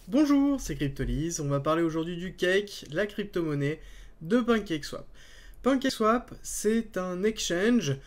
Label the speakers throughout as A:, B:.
A: Bonjour, c'est Cryptolyse. On va parler aujourd'hui du Cake, la crypto-monnaie de PancakeSwap. PancakeSwap, c'est un exchange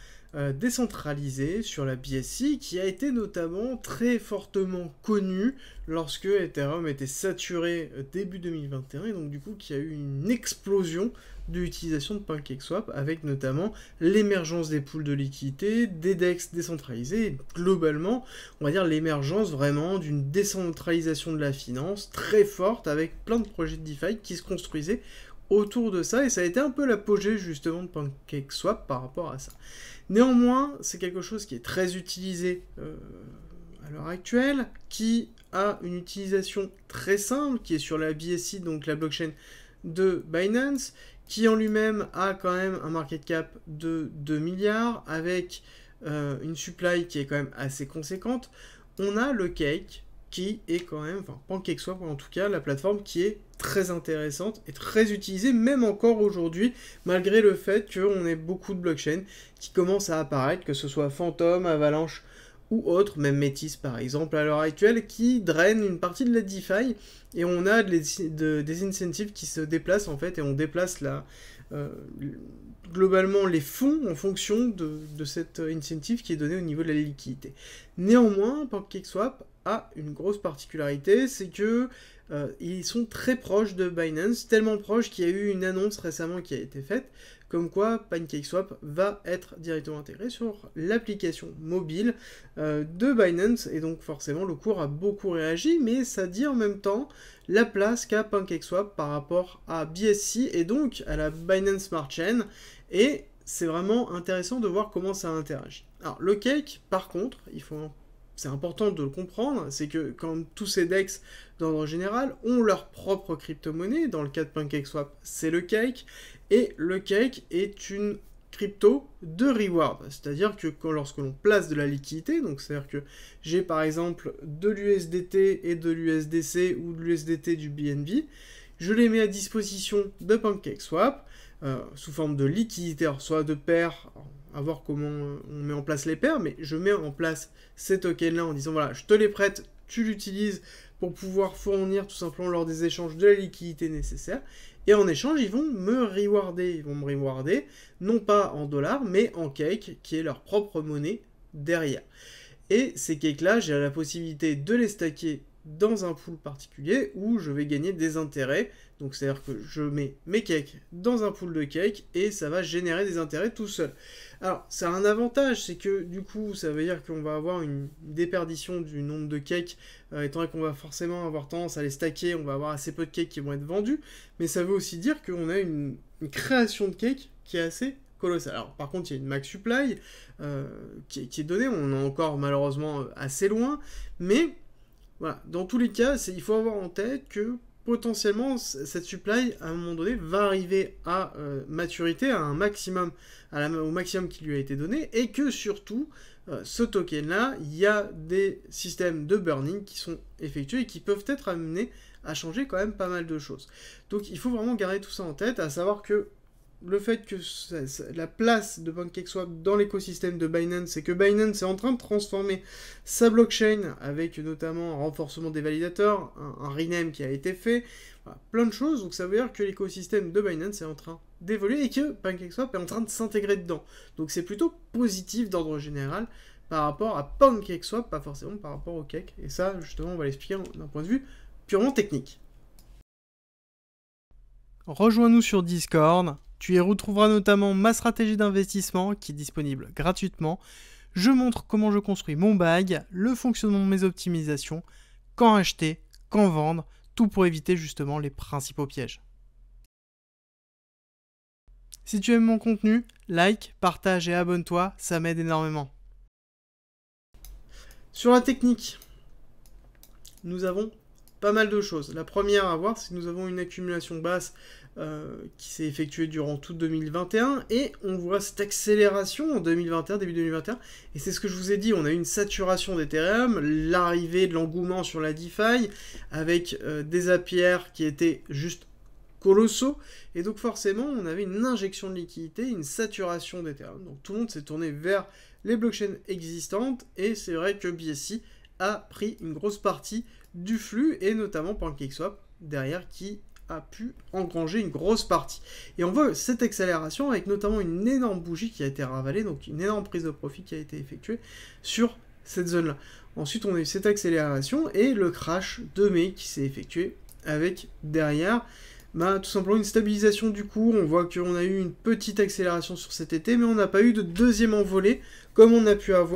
A: décentralisé sur la BSC qui a été notamment très fortement connu lorsque Ethereum était saturé début 2021 et donc du coup qui a eu une explosion de l'utilisation de PancakeSwap avec notamment l'émergence des pools de liquidité, des DEX décentralisés et globalement on va dire l'émergence vraiment d'une décentralisation de la finance très forte avec plein de projets de DeFi qui se construisaient autour de ça et ça a été un peu l'apogée justement de PancakeSwap par rapport à ça. Néanmoins, c'est quelque chose qui est très utilisé à l'heure actuelle, qui a une utilisation très simple, qui est sur la BSC, donc la blockchain de Binance, qui en lui-même a quand même un market cap de 2 milliards, avec une supply qui est quand même assez conséquente. On a le Cake, qui est quand même, enfin PancakeSwap en tout cas, la plateforme qui est très intéressante et très utilisée, même encore aujourd'hui, malgré le fait qu'on ait beaucoup de blockchains qui commencent à apparaître, que ce soit Phantom, Avalanche ou autres, même Métis par exemple à l'heure actuelle, qui drainent une partie de la DeFi, et on a des incentives qui se déplacent en fait, et on déplace globalement les fonds en fonction de cette incentive qui est donnée au niveau de la liquidité. Néanmoins, PancakeSwap a une grosse particularité, c'est que ils sont très proches de Binance, tellement proches qu'il y a eu une annonce récemment qui a été faite, comme quoi PancakeSwap va être directement intégré sur l'application mobile de Binance, et donc forcément le cours a beaucoup réagi, mais ça dit en même temps la place qu'a PancakeSwap par rapport à BSC et donc à la Binance Smart Chain, et c'est vraiment intéressant de voir comment ça interagit. Alors le Cake, par contre, c'est important de le comprendre, c'est que quand tous ces DEX, d'ordre général, ont leur propre crypto-monnaie, dans le cas de PancakeSwap, c'est le Cake, et le Cake est une crypto de reward, c'est-à-dire que lorsque l'on place de la liquidité, donc c'est-à-dire que j'ai par exemple de l'USDT et de l'USDC ou de l'USDT du BNB, je les mets à disposition de PancakeSwap, sous forme de liquidité, alors soit de paires, à voir comment on met en place les paires, mais je mets en place ces tokens-là en disant voilà, je te les prête, tu l'utilises pour pouvoir fournir tout simplement lors des échanges de la liquidité nécessaire, et en échange, ils vont me rewarder, non pas en dollars, mais en Cake, qui est leur propre monnaie derrière. Et ces cakes-là, j'ai la possibilité de les stacker dans un pool particulier où je vais gagner des intérêts. Donc c'est-à-dire que je mets mes cakes dans un pool de cakes et ça va générer des intérêts tout seul. Alors ça a un avantage, c'est que du coup ça veut dire qu'on va avoir une déperdition du nombre de cakes, étant donné qu'on va forcément avoir tendance à les stacker, on va avoir assez peu de cakes qui vont être vendus, mais ça veut aussi dire qu'on a une création de cakes qui est assez colossal. Alors par contre il y a une max supply qui est donnée, on est encore malheureusement assez loin, mais voilà, dans tous les cas, il faut avoir en tête que potentiellement cette supply à un moment donné va arriver à maturité, à un maximum, au maximum qui lui a été donné, et que surtout ce token là, il y a des systèmes de burning qui sont effectués et qui peuvent être amenés à changer quand même pas mal de choses. Donc il faut vraiment garder tout ça en tête, à savoir que le fait que la place de PancakeSwap dans l'écosystème de Binance, c'est que Binance est en train de transformer sa blockchain avec notamment un renforcement des validateurs, un rename qui a été fait, voilà, plein de choses. Donc ça veut dire que l'écosystème de Binance est en train d'évoluer et que PancakeSwap est en train de s'intégrer dedans. Donc c'est plutôt positif d'ordre général par rapport à PancakeSwap, pas forcément par rapport au Cake. Et ça, justement, on va l'expliquer d'un point de vue purement technique. Rejoins-nous sur Discord, tu y retrouveras notamment ma stratégie d'investissement qui est disponible gratuitement. Je montre comment je construis mon bag, le fonctionnement de mes optimisations, quand acheter, quand vendre, tout pour éviter justement les principaux pièges. Si tu aimes mon contenu, like, partage et abonne-toi, ça m'aide énormément. Sur la technique, nous avons pas mal de choses. La première à voir, c'est que nous avons une accumulation basse qui s'est effectuée durant tout 2021 et on voit cette accélération en 2021, début 2021, et c'est ce que je vous ai dit, on a eu une saturation d'Ethereum, l'arrivée de l'engouement sur la DeFi avec des APR qui étaient juste colossaux, et donc forcément on avait une injection de liquidité, une saturation d'Ethereum, donc tout le monde s'est tourné vers les blockchains existantes, et c'est vrai que BSC a pris une grosse partie du flux, et notamment PancakeSwap derrière qui a pu engranger une grosse partie. Et on voit cette accélération avec notamment une énorme bougie qui a été ravalée, donc une énorme prise de profit qui a été effectuée sur cette zone-là. Ensuite, on a eu cette accélération et le crash de mai qui s'est effectué avec derrière tout simplement une stabilisation du cours. On voit qu'on a eu une petite accélération sur cet été, mais on n'a pas eu de deuxième envolée comme on a pu avoir